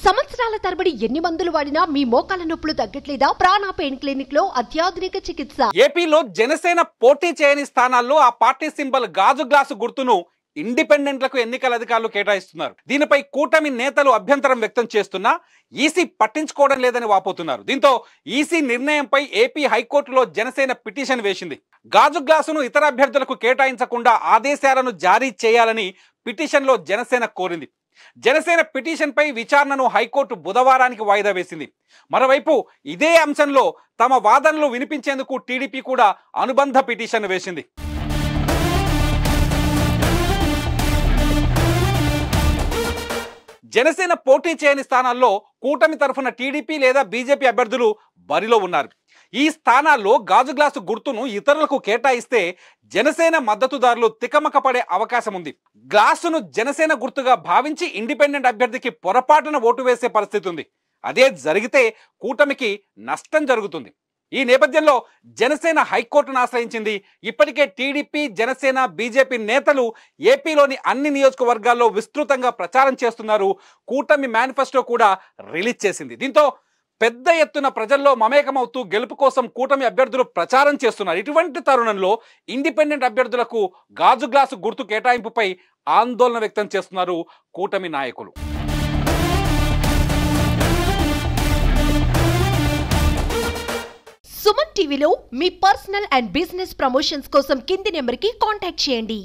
సంవత్సరాల తరబడి ఎన్ని మందులు వాడినా మీ మోకాల నొప్పులు తగ్గట్లేదా? ప్రాణ పెయిన్ క్లినిక్ లో అత్యాధునిక చికిత్స. ఏపీలో జనసేన పోటీ చేయని స్థానాల్లో ఆ పార్టీ సింబల్ గాజు గ్లాసు గుర్తును ఇండిపెండెంట్లకు ఎన్నికల అధికారులు కేటాయిస్తున్నారు. దీనిపై కూటమి నేతలు అభ్యంతరం వ్యక్తం చేస్తున్నా ఈసీ పట్టించుకోవడం లేదని వాపోతున్నారు. దీంతో ఈసీ నిర్ణయంపై ఏపీ హైకోర్టులో జనసేన పిటిషన్ వేసింది. గాజు గ్లాసును ఇతర అభ్యర్థులకు కేటాయించకుండా ఆదేశాలను జారీ చేయాలని పిటిషన్లో జనసేన కోరింది. జనసేన పిటిషన్ పై విచారణను హైకోర్టు బుధవారానికి వాయిదా వేసింది. మరోవైపు ఇదే అంశంలో తమ వాదనలు వినిపించేందుకు టీడీపీ కూడా అనుబంధ పిటిషన్ వేసింది. జనసేన పోటీ చేయని స్థానాల్లో కూటమి తరఫున టీడీపీ లేదా బీజేపీ అభ్యర్థులు బరిలో ఉన్నారు. ఈ స్థానాల్లో గాజు గ్లాసు గుర్తును ఇతరులకు కేటాయిస్తే జనసేన మద్దతుదారులు తికమక పడే అవకాశం ఉంది. గ్లాసును జనసేన గుర్తుగా భావించి ఇండిపెండెంట్ అభ్యర్థికి పొరపాటున ఓటు వేసే పరిస్థితి ఉంది. అదే జరిగితే కూటమికి నష్టం జరుగుతుంది. ఈ నేపథ్యంలో జనసేన హైకోర్టును ఆశ్రయించింది. ఇప్పటికే టీడీపీ, జనసేన, బీజేపీ నేతలు ఏపీలోని అన్ని నియోజకవర్గాల్లో విస్తృతంగా ప్రచారం చేస్తున్నారు. కూటమి మేనిఫెస్టో కూడా రిలీజ్ చేసింది. దీంతో పెద్ద ఎత్తున ప్రజల్లో మమేకమవుతూ గెలుపు కోసం కూటమి అభ్యర్థులు ప్రచారం చేస్తున్నారు. ఇటువంటి తరుణంలో ఇండిపెండెంట్ అభ్యర్థులకు గాజు గ్లాసు గుర్తు కేటాయింపుపై ఆందోళన వ్యక్తం చేస్తున్నారు కూటమి నాయకులు. సుమన్ టీవీలో మీ పర్సనల్ అండ్ బిజినెస్ ప్రమోషన్స్ కోసం కింది నెంబర్కి కాంటాక్ట్ చేయండి.